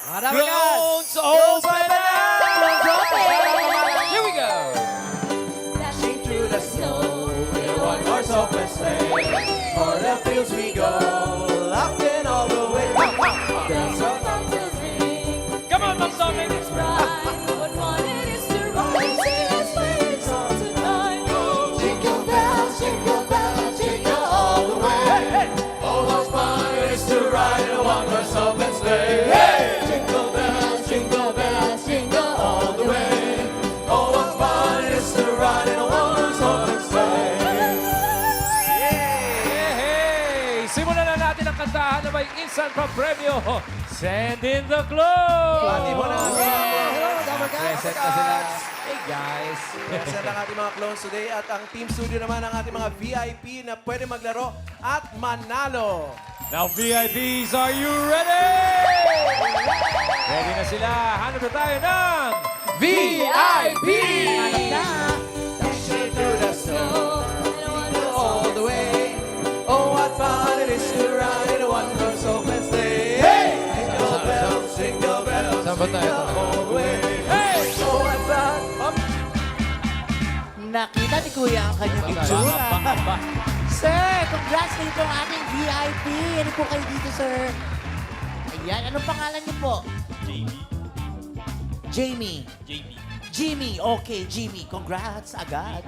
Clones open up! Here we go! Dashing through the snow in a one-horse open sleigh. O'er the fields we go, laughing all the way. Bells on bells ring. Come on, Mang Dominic! It's bright. What fun it is to ride in a sleigh song tonight. Jingle bells, jingle all the way. Oh, what fun it is to ride in a one-horse open sleigh. Jingle bells, jingle all the way. Oh, what fun it is to ride in a one-horse open sleigh. Hey! Simulan na natin ang kantahan na may instant pa-premyo. Send in the clothes! Pati mo na ang Present na sila. Hey, guys. Present ang ating mga clones today at ang team studio naman ang ating mga VIP na pwede maglaro at manalo. Now, VIPs, are you ready? Ready na sila. Hanap na tayo ng VIP! Dashing through the snow, all the way. Oh, what fun it is to ride in a one-horse open sleigh. Hey! Jingle bells, Saan ba tayo? all the way. Hey! Oh, what fun. Nakita ni Kuya ang kanyang itsura. Sir, congrats kayo po ang ating VIP. Ano po kayo dito, sir? Ayan, anong pangalan niyo po? Jamie. Jimmy. Okay, Jimmy. Congrats agad.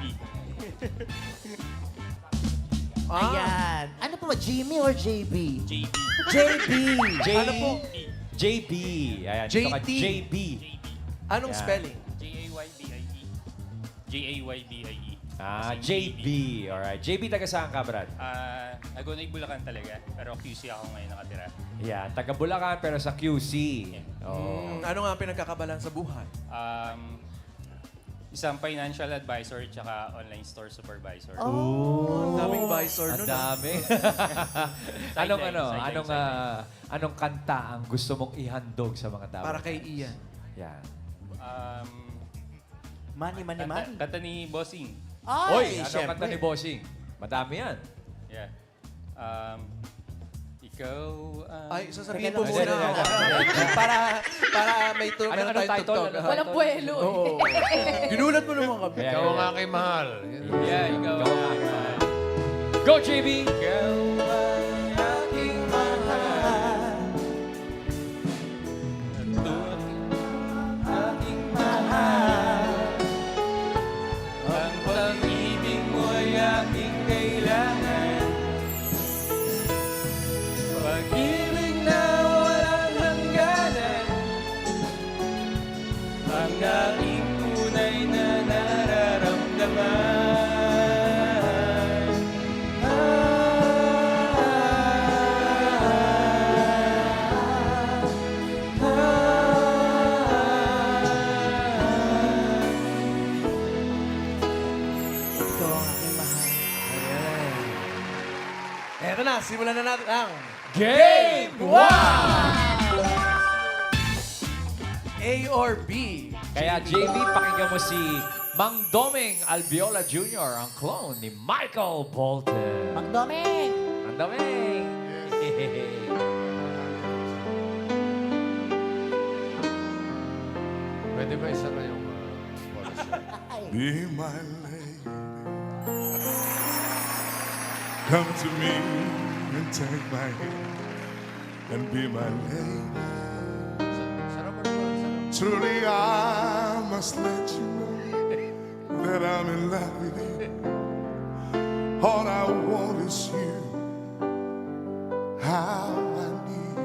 Ayan. Ano po ba? Jimmy or JB? JB. Ano po? JB. Ayan, dito ka, JT. JB. Anong Yan. spelling? J-A-Y-B-I-E. J-A-Y-B-I-E. JB. Alright. JB, taga saan ka, Brad? Nagunay Bulacan talaga, pero QC ako ngayon nakatira. Yan, taga Bulacan pero sa QC. Oh. Ano nga ang pinagkakabalan sa buhay? Isang financial advisor tsaka online store supervisor. Ang daming visor Ang nun. dami. Sideline. Anong kanta ang gusto mong ihandog sa mga tao? Para kay Ian. Yan. Money. Kanta ni Bossing. Hoy, anong syempre. kanta ni Bossing? Madami yan. Yeah. Ikaw Ay, sasabihin Teka mo lang, muna. teka. para may Anong tayong title? tugtog. Ano Walang buwelo. Oo. Ginulat mo naman kami. Ayan, Ikaw yan, ang yan. aking mahal. Yeah, ikaw. Ikaw ang aking mahal. Go, JB! Ikaw ang aking mahal. Aking mahal. Ang pag-ibig mo'y aking kailangan. Pag-ibig na walang hangganan. Ang aking tunay na nararamdaman. Ikaw ang aking mahal. Eto na, simulan na natin ang Game 1! A or B. Kaya JB, pakinggan mo si Mang Doming Albiola Jr., ang clone ni Michael Bolton. Mang Doming! Mang Doming! Pwede ba isa na yung chorus? Be my lady. Come to me and take my hand and be my lady. Sarap mo naman, sarap. Truly, I must let you know that I'm in love with you. All I want is you. How I need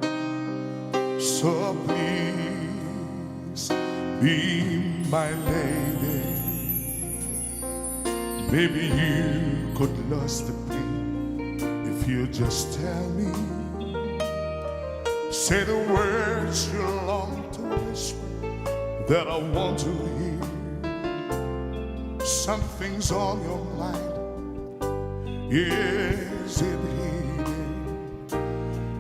you. So please be my lady. Maybe you could lose the pain if you just tell me. Say the words you long to whisper that I want to hear. Something's on your mind. Is it hidden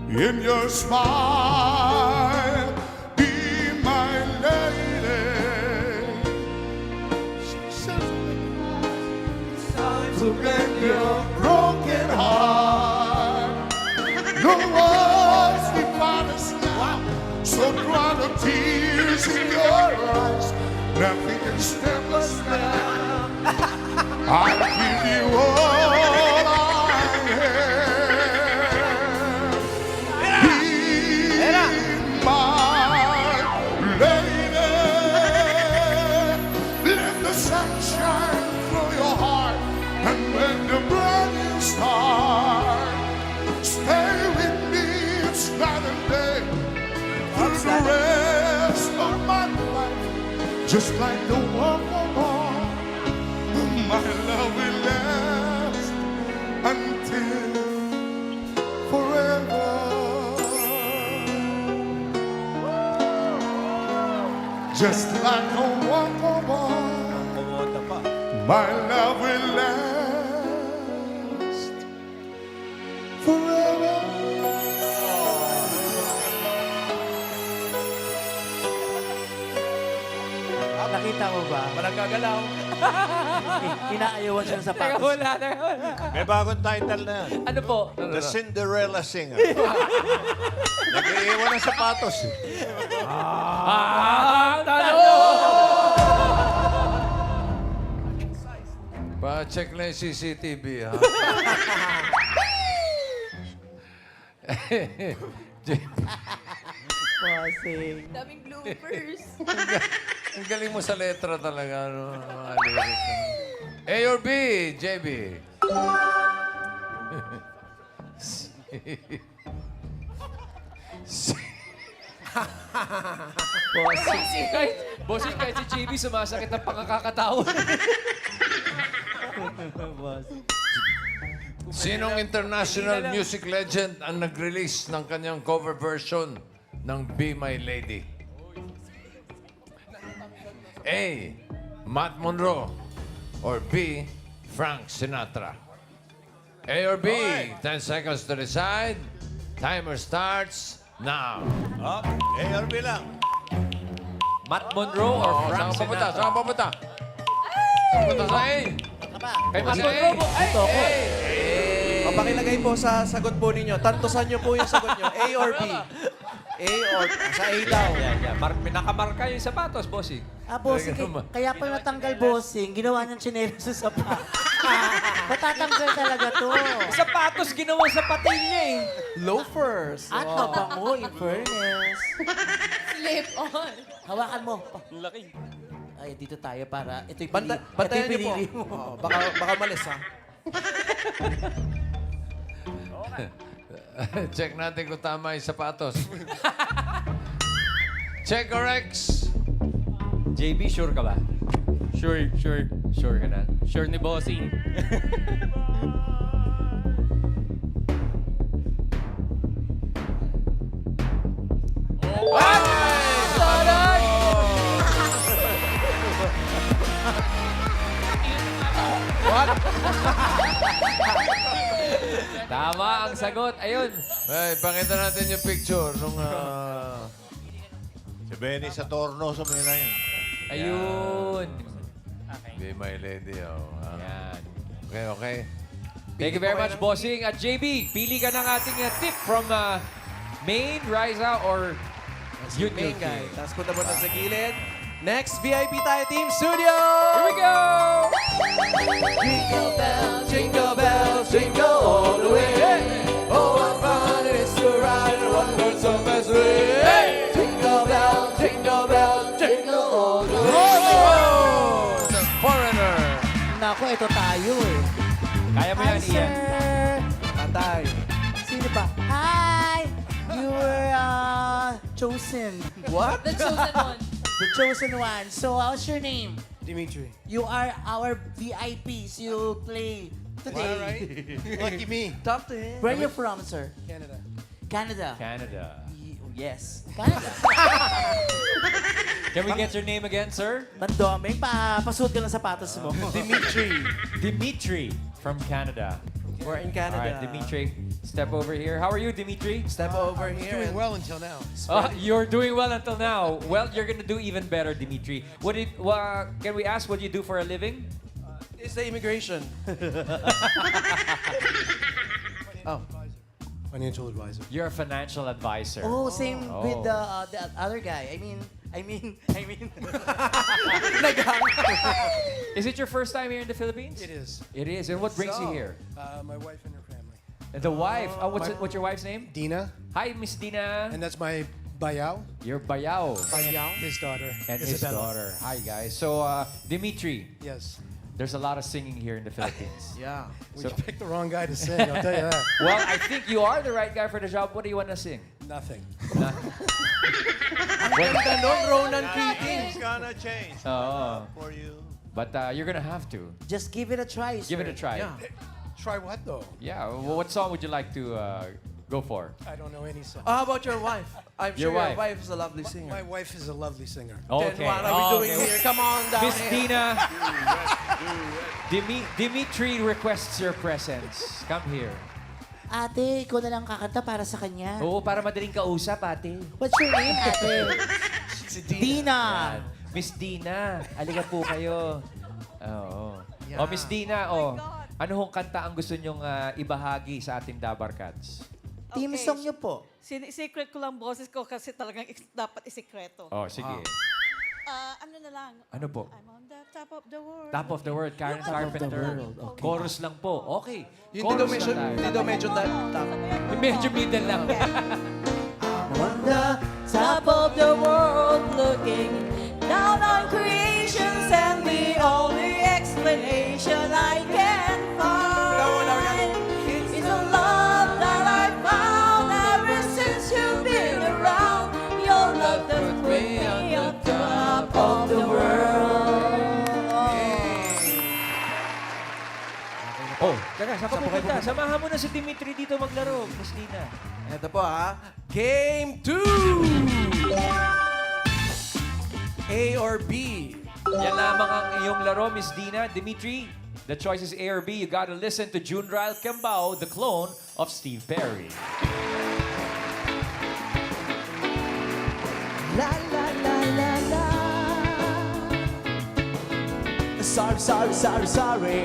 in your smile? Be my lady. To mend your broken heart. No words define us now. tears in your eyes, nothing can stop us now. I'll give you all I have. Be my lady. Let the sunshine through your heart, and when the burning star, stay with me each night and day through the rest of my life, just like the one above. My love will last until forever. Just like a walk-on, my love will last forever. Nakita mo ba? Walang gagalaw. Inaayawan siya ng Teka sapatos. wala, teka wala. May bagong title na yan. Ano po? The Cinderella Singer. Nag-iiwan ng sapatos. Pa-check na yung CCTV, ha? Bossing. Daming bloopers. Ang galing mo sa letra talaga, ano? Mga lyric. A or B, JB? Bossing, kahit si JB sumasakit ng pangkakatawa. Sinong international music legend ang nag-release ng kanyang cover version ng Be My Lady? A. Matt Monroe or B. Frank Sinatra? A or B? 10 seconds to decide. Timer starts now. Oh, A or B lang. Matt Monroe or Oh, Frank saan ka pupunta? Sinatra? Saan ka pupunta? Saan ka pupunta sa A? Kay Matt Kasi Monroe po. Ay, Ito ako. Eh. O, pakilagay po sa sagot po ninyo. Tantosan nyo po yung sagot nyo. A or B? A or... Sa A daw. yeah. Nakamarka yung sapatos, bossing. Ah, bossing. Talaga naman. Kaya pa natanggal bossing, ginawa niyang chinelas sa sapatos. Matatanggal talaga to. Sapatos ginawa sa patil niya eh. Loafers. At mabango, in fairness. Slip on. Hawakan mo. Laki. Ay, dito tayo para... Ito'y Bantayan nyo po. pinili mo. Oo, baka malis ha. Check natin kung tama yung sapatos. Check or X? JB, sure ka ba? Sure. Sure ka na? Sure ni Bossing. Tama ang sagot. Ayun. Ay, pakita natin yung picture nung... Si Benny sa Torno, sa Manila yun. Ayun. Be My Lady, oh. Yan. Okay, okay. Thank you very much, bossing. At JB, pili ka ng ating tip from Maine, Riza, or Yun Main Yun guy. King. Tapos punta mo na sa gilid. Next, VIP tayo, Team Studio! Here we go! Jingle bells, Jingle bells, jingle all the way. Oh, what fun it is to ride in a one-horse open sleigh. Jingle bells, jingle bells, jingle all the way. The Foreigner. Nako, ito tayo eh. Kaya mo yan, Hi, Ian. sir. Patay. Sino ba? Hi! You were chosen. What? the chosen one. The chosen one. So, what's your name? Dimitri. You are our VIPs. You play today. Lucky me. Talk to him. Where are you from, sir? Canada. Canada. Canada. Yes. Canada. Can we get your name again, sir? Mandoming, pasuot ka ng sapatos mo. Dimitri. Dimitri from Canada. We're in All Canada. right, Dimitri, step over here. How are you, Dimitri? Step over here. Doing well until now. You're doing well until now. Well, you're gonna do even better, Dimitri. Can we ask what you do for a living? It's the immigration. Oh. Financial advisor. You're a financial advisor. Oh, same Oh. with the other guy. I mean. Is it your first time here in the Philippines? It is. It is. And what brings you here? My wife and her family. The wife. What's your wife's name? Dina, Hi, Miss Dina. and that's my bayaw. Your bayaw. His daughter. And his Isabella. daughter. Hi, guys. So, Dimitri, Yes. there's a lot of singing here in the Philippines. Yeah. We So- picked the wrong guy to sing, I'll tell you that. Well, I think you are the right guy for the job. What do you want to sing? Nothing. Ganda nun, Ronan It's Keating. gonna change Oh, for you. but you're gonna have to Just give it a try, sir. give it a try. Yeah. Try what, though? Yeah, well, what song would you like to go for? I don't know any song. How about your wife? I'm Your sure wife. your wife is a lovely singer. My wife is a lovely singer. Then what are we doing here? Come on down Miss here. Dina, Dimitri requests your presence. Come here. Ate, ikaw na lang kakanta para sa kanya. Oo, para madaling kausap, ate. What's your name, ate? Dina. Yan. Miss Dina, aliga po kayo. Oo. Oh, Miss Dina, ano hong kanta ang gusto nyong ibahagi sa ating Dabarkats? Team song niyo po. Secret ko lang boses ko kasi talagang dapat isikreto. Oh, sige. Ano na lang? Ano po? I'm on the top of the world. Top of the World, Karen Yung ano, Carpenter. okay. Chorus lang po. Okay. Hindi daw Chorus medyo, lang hindi tayo. daw medyo top. Medyo middle lang. On the top of the world looking down on creations and the only explanation I can find is a love that I found ever since you've been around. Your love that put me on top of the world. Oh, tara, saan ka pupunta? Samahan mo na si Dimitri dito maglaro, Miss Dina. Ito po Game 2! A or B? Yan lamang ang iyong laro, Miss Dina. Dimitri, the choice is A or B. You gotta listen to June Ryle Kembao, the clone of Steve Perry. La la la la la. Sorry.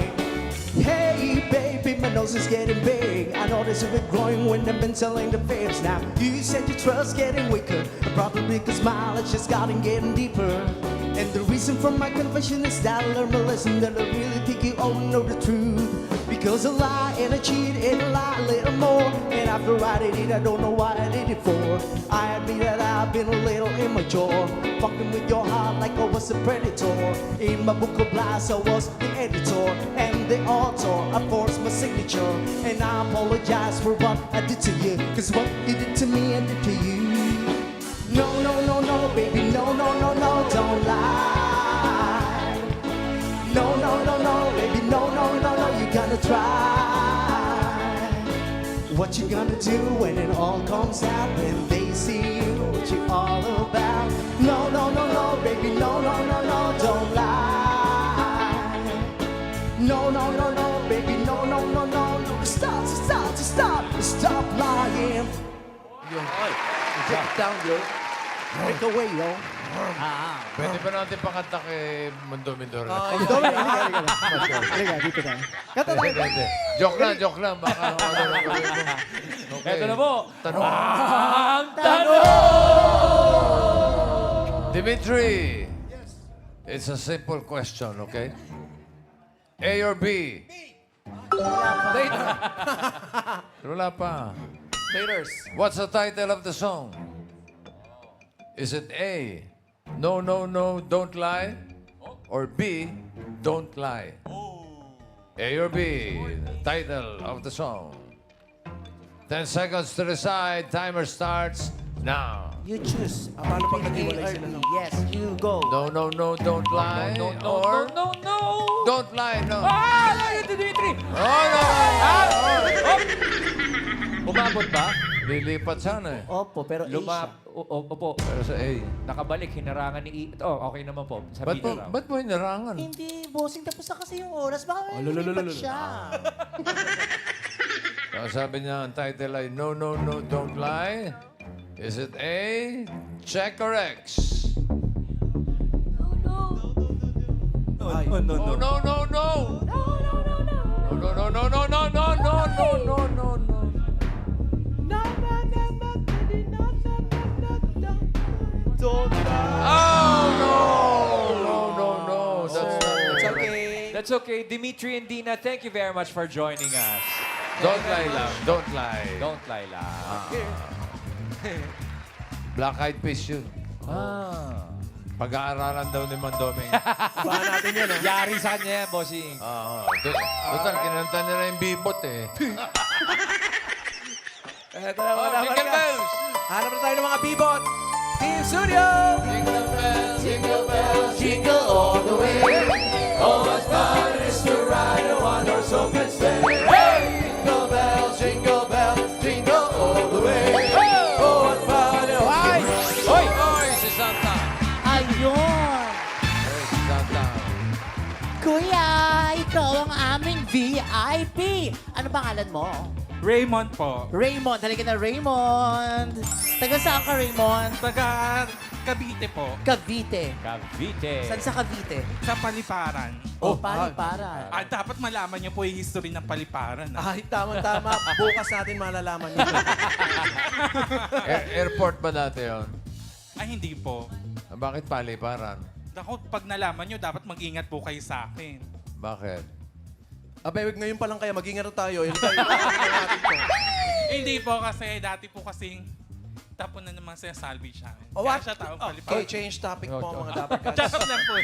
Hey baby, my nose is getting big. I notice it growing when I've been telling the fibs. Now you said your trust getting weaker, probably cause mileage just gotten getting deeper. And the reason for my confession is that I learned a lesson that I really think you all know the truth. Because I lie and I cheat and I lie a little more. And after I did it, I don't know what I did it for. I admit that I've been a little immature, fucking with your heart like I was a predator. In my book of lies, I was the editor and the author. I forced my signature, and I apologize for what I did to you. Cause what you did to me, I did to you. No, baby, no, don't lie. No, baby, no, you gotta try. What you gonna do when it all comes out, when they see you, what you all about? No, baby, no, don't lie. No, baby, no, stop lying. Take it down, yo. Take away, yo. Pwede ba natin pakanta kay Mundo Mindoro? Dito tayo. Pwede. Joke lang. Baka ano lang gawin mo. Okay. Eto na po. Tanong. Ang tanong! Dimitri. It's a simple question, okay? A or B? Wala pa. Haters. What's the title of the song? Is it A, No, Don't Lie? Or B, Don't Lie? A or B, the title of the song. 10 seconds to decide. Timer starts now. You choose. Paano pag Between naghiwalay A or sila, B. no? Yes, you go. No, Don't Lie? No. Or Don't Lie, no. Ah! Dimitri! Oh, no! Umabot ba? Lilipat sana eh. Opo, pero A siya. Opo. Pero sa A. Nakabalik, hinarangan ni E. Oh, okay naman po. Sabi na raw. Ba't mo hinarangan? Hindi, bossing, tapos na kasi yung oras. Baka may lumipat siya. Sabi niya, ang title ay No, Don't Lie. Is it A, check or X? Oh, no. Don't lie. Oh, no. That's not It's correct. okay. That's okay. Dimitri and Dina, thank you very much for joining us. Don't lie lang. Don't lie. Don't lie lang. Black-eyed peas yun. Ah. Pag-aaralan daw ni Mandoming. Bahan natin yan, ha? Yari sa kanya yan, bossing. Total, kinanta nila yung bibot eh. Eto na mga Oh, dapat jingle ka. bells! Hanap na tayo ng mga bibot. Team Studio! Jingle bells, Jingle bells, jingle all the way. Oh, what's fun it is to ride a one-horse open sleigh. Hey! Jingle bells, jingle all the way. Oh, what fun it is. Hoy! Hoy! Si Santa! Ayun! Hey, si Santa! Kuya, ikaw ang aming VIP. Ano pangalan mo? Raymond po. Raymond. Halika na, Raymond. Taga saan ka, Raymond? Taga Cavite po. Cavite. Cavite. Saan sa Cavite? Sa Paliparan. Oh, Paliparan. Dapat malaman niyo po yung history ng Paliparan. Ay, tama-tama. Bukas natin malalaman yun. Airport ba dati yun? Ay, hindi po. Bakit paliparan? Ako, pag nalaman niyo, dapat mag-ingat po kayo sa akin. Bakit? Abay, ngayon pa lang kaya mag-ingat na tayo. Yun tayo natin to. Hindi po kasi, dati po kasing tapon na naman sa salvage siya. Oh, Kaya what? siya taong Okay, Paliparan. change topic po mga dapat ka. Charot lang po.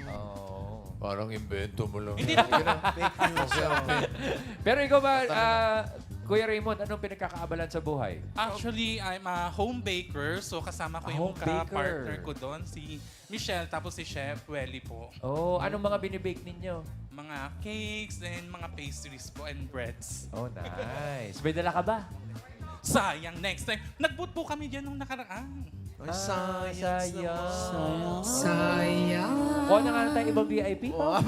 Oh. Parang invento mo lang. Hindi na Fake news. Pero ikaw ba, Kuya Raymond, anong pinagkakaabalan sa buhay? Actually, I'm a home baker. So, kasama ko yung Home baker. ka-partner ko doon, si Michelle, tapos si Chef Welly po. Oh, anong mga binibake ninyo? Mga cakes and mga pastries po and breads. Oh, nice. May dala ka ba? Sayang, next time. Nag-boot po kami dyan nung nakaraan. Ay, sayang. Sayang. Kuha na nga na tayo ibang VIP. Grabe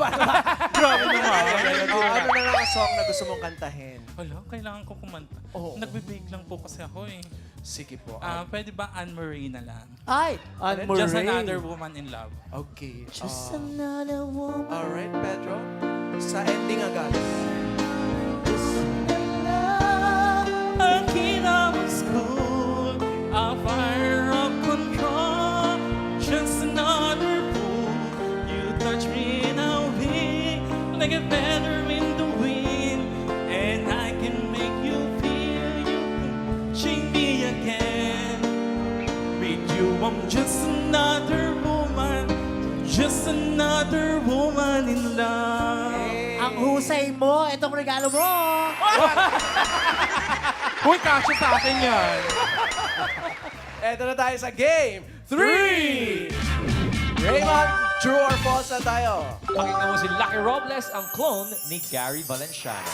naman. Ano na lang ang song na gusto mong kantahin? Wala, kailangan ko kumanta. Oo. Nagbe-bake lang po kasi ako eh. Sige po. Pwede ba Anne-Marie na lang? Ay, Anne-Marie. Just Another Woman in Love. Okay. Just another woman. Alright, Pedro. Sa ending agad. Ang hirap ng school, a fire of control. Just another fool. You touch me in a way, like a feather in the wind. And I can make you feel you touching me again. With you, I'm just another woman. Just another woman in love. Ang husay mo. Itong regalo mo. Uy, kasya sa akin yan. Eto na tayo sa game 3! Raymond, true or false na tayo? Pakinggan mo si Lucky Robles, ang clone ni Gary Valenciano.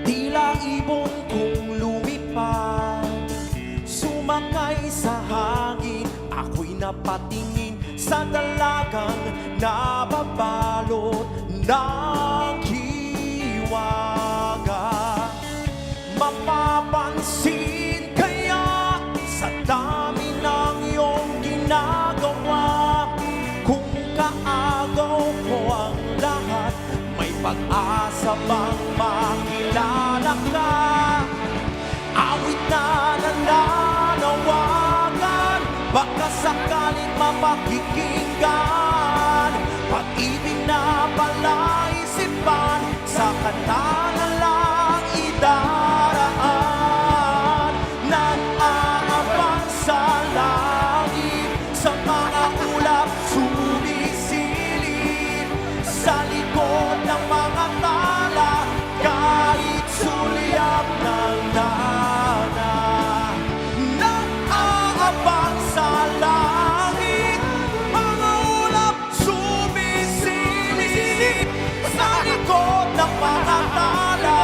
Tila ibon kong lumipad, sumakay sa hangin, ako'y napatingin sa dalagang nababalot ng hiwaga. Mapapansin kaya sa dami ng iyong ginagawa, kung kaagaw ko ang lahat, may pag-asa bang makilala ka? Awit na nananawagan, baka sakaling mapakikinggan. Pag-ibig na palaisipan, sa kanta na lang idaraan. Nag-aabang sa langit, sa mga ulap sumisilip, sa likod ng mga tala, kahit sulyap ng dana. Nag-aabang sa langit, mga ulap sumisilip, sa likod ng mga tala,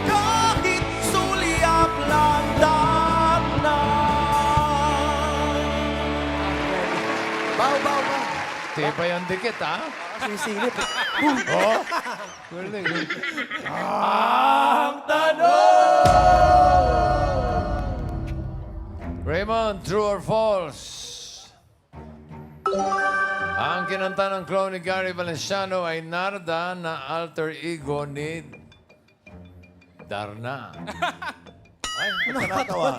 kahit sulyap ng dana. Bow, bow, bow. Tibay ang dikit, ha? Sisilip. Oh. Galing. Raymond, true or false? Ang ang kinanta ng clone ni Gary Valenciano ay Narda na alter ego ni Darna. Ay, nakakatawa.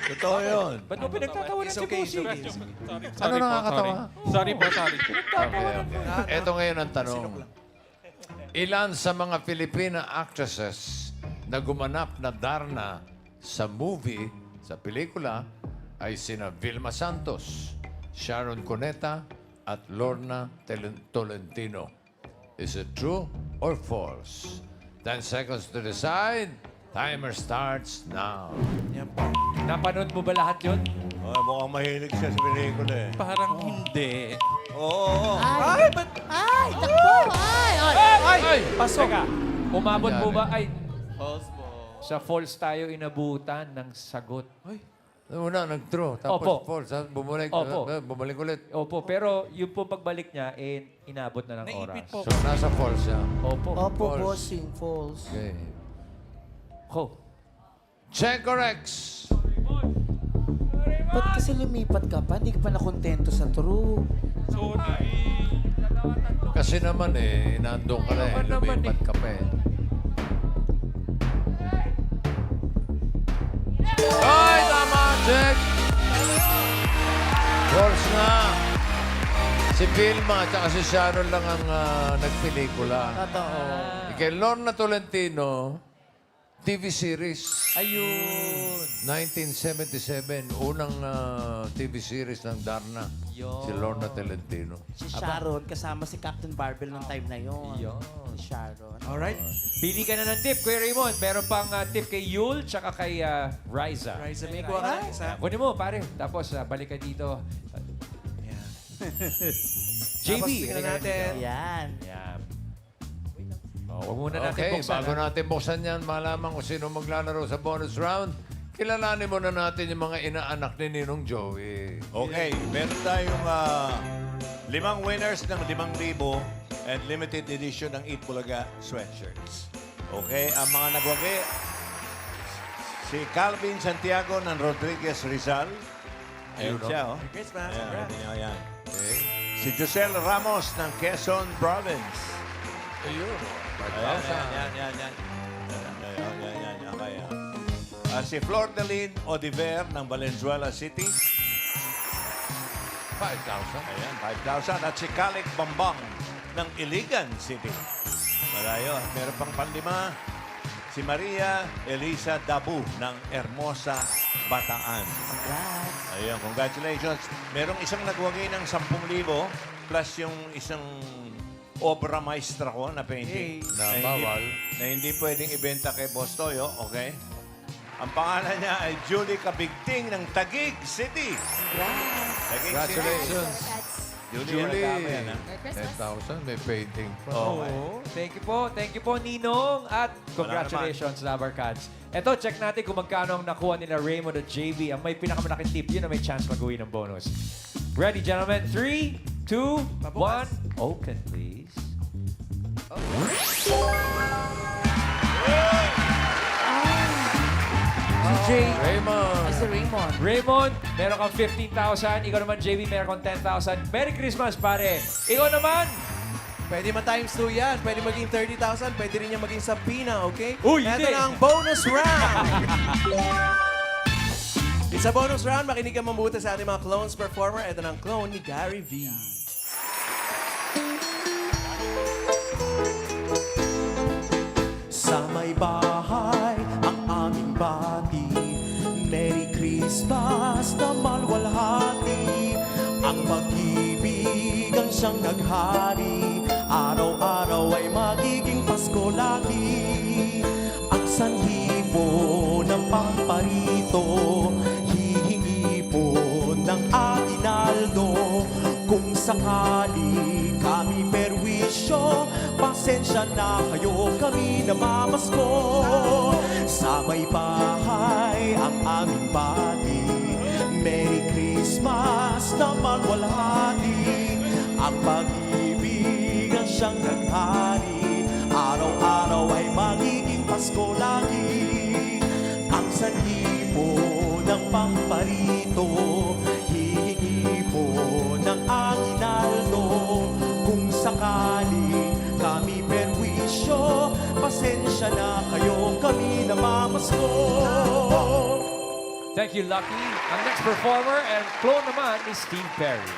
Totoo yun. Ba't mo pinagtatawanan si Bossing? Ano nakakatawa? Sorry po, sorry. Okay. Ito ngayon ang tanong. Ilan sa mga Filipina actresses na gumanap na Darna sa movie, sa pelikula, ay sina Vilma Santos, Sharon Cuneta, at Lorna Tolentino. Is it true or false? 10 seconds to decide. Timer starts now. Napanood mo ba lahat yun? Oh, mukhang mahilig siya sa pelikula eh. Parang hindi. Oo. Ay, takbo! Ay! Pasok! Teka, umabot mo Nangyari. ba? Ay, False po. sa falls tayo inabutan ng sagot. Una, nag-draw. Tapos Opo. false. Tapos bumalik. Opo. Bumalik ulit. Opo, pero yung po pagbalik niya, inabot na ng oras. Naipit po. So, nasa false siya. Opo. Opo, False. bossing, false. Okay. Ho. Check or X? Ba't kasi lumipat ka pa? Hindi ka pa nakontento sa true. Sorry. Kasi naman nandun ka na lumipat ka pa Ay, tama! Check! False nga. Si Vilma at saka si Sharon lang ang nagpelikula. Totoo. Kay Lorna Tolentino, TV series. Ayun. 1977, unang TV series ng Darna. Yun. Si Lorna Tolentino. Si Sharon, kasama si Captain Barbell ng time na yun. Yun. Si Sharon. Alright. Pili ka na ng tip, Kuya Raymond. Meron pang tip kay Yul, tsaka kay Riza. Riza, may kuha ka ng isa. Kunin mo, pare. Tapos balik ka dito. JB, Tapos tingnan halika natin. dito. Yan. Yan. Oh, huwag muna natin Okay, buksan. bago natin buksan yan, malaman kung sino maglalaro sa bonus round, kilalanin muna natin yung mga inaanak ni Ninong Joey. Okay, meron tayong 5 winners ng 5,000 and limited edition ng Eat Bulaga sweatshirts. Okay, ang mga nagwagi, si Calvin Santiago ng Rodriguez Rizal. Ayun siya, oh. Christmas. Ayan, ayan. Okay? Si Josel Ramos ng Quezon Province. Ayun. Ayan, yan. Okay, si Flor Deline Odiver ng Valenzuela City. 5,000. Ayan, 5,000. At si Kalik Bambang ng Iligan City. Malayo. Meron pang panlima. Si Maria Elisa Dabu ng Hermosa, Bataan. Congrats. Ayan, congratulations. Merong isang nagwagi ng 10,000 plus yung isang obra maestra ko na painting. Na bawal. Na hindi pwedeng ibenta kay Boss Toyo, okay? Ang pangalan niya ay Julie Kabigting ng Taguig City. Taguig Congratulations. Julie, Julie, ano yan, ha? 10,000. May painting pa. Oh, thank you po, Ninong. At congratulations, Lover Cats. Eto, check natin kung magkano ang nakuha nila Raymond at JB. Ang may pinakamalaking tip, yun na may chance mag-uwi ng bonus. Ready, gentlemen? 3, 2, 1. Open, please. Si Raymond. Ay, si Raymond. Raymond, meron kang 15,000. Ikaw naman, JB, meron kang 10,000. Merry Christmas, pare. Ikaw naman. Pwede man times 2 yan. Pwede maging 30,000. Pwede rin yan maging sapina, okay? Uy, Ito hindi. na ang bonus round. It's a bonus round. Makinig ka mabuti sa ating mga clones performer. Ito na ang clone ni Gary V. Sa may bahay ang aming bati. Merry Christmas na malwalhati. Ang pag-ibig ang siyang naghari. Araw-araw ay magiging Pasko lagi. Ang sanhi po ng pamparito, hihingi po ng aginaldo. Kung sakali kami perwisyo, pasensya na kayo, kami namamasko. Sa may bahay ang aming bati. Merry Christmas na malwalhati. Ang pag-ibig ang siyang naghari. Araw-araw ay magiging Pasko lagi. Ang sanhi po ng pamparito, hihingi po ng aginaldo. pasensya na kayo, kami namamasko. Thank you, Lucky. Ang next performer and clone naman is Steve Perry.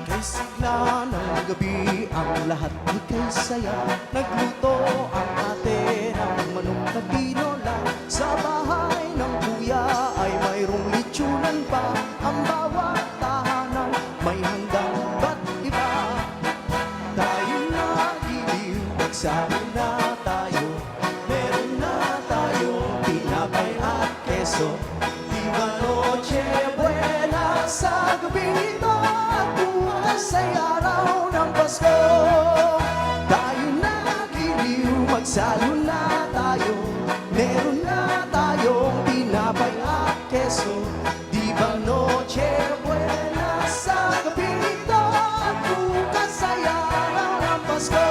Kay sigla ng gabi, ang lahat ay kay saya. Nagluto ang ate ng manok na tinola. Sa bahay ng kuya ay mayroong litsunan pa. Ang bawat tahanan may handang ba't iba. Tayo na giliw, magsabi na tayo. Meron na tayong tinapay at keso. Di ba noche buena sa gabing ito at bukas ay araw ng Pasko. Tayo na giliw, magsalo na tayo. Meron na tayong tinapay at keso. Di ba noche buena sa gabing ito at bukas ay araw ng Pasko.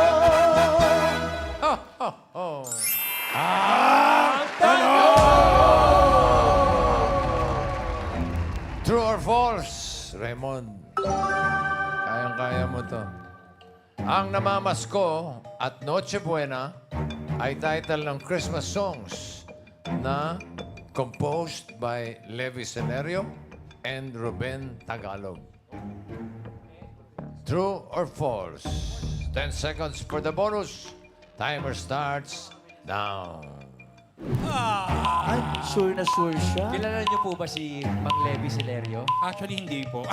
True or false, Raymond? Kayang-kaya mo to. Ang Namamasko at Noche Buena ay title ng Christmas songs na composed by Levi Celerio and Ruben Tagalog. True or false? 10 seconds for the bonus. Timer starts now. Ay, sure na sure siya. Kilala niyo po ba si Mang Levi Celerio? Actually, hindi po.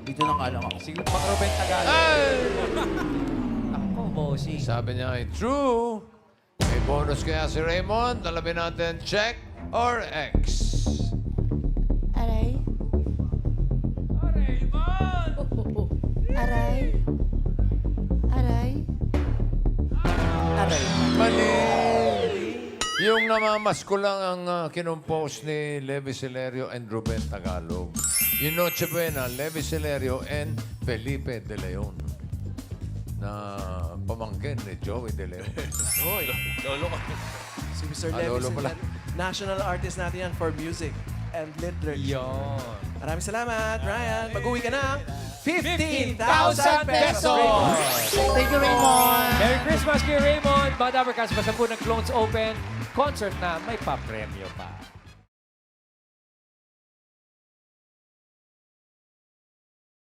Dito na kalang ako. Si Mang Ruben Tagalog. Ako, bossy. Sabi niya ay true. May bonus kaya si Raymond. Alamin natin, check or X? Aray. Aray. Aray. Aray. Mali! Yung Namamasko lang ang kinumpose ni Levi Celerio and Ruben Tagalog. Yung Noche Buena, Levi Celerio and Felipe De Leon. Na pamangkin ni Joey De Leon. Hoy, si Mr. Levi lolo pala. National artist natin yan for music and literature. Yon. Maraming salamat, Ryan. Pag-uwi ka na, 15,000 pesos! Thank you, Raymond. Merry Christmas kay Raymond! Mga Dabarcats, basta po ng Clones Open concert na may papremyo pa.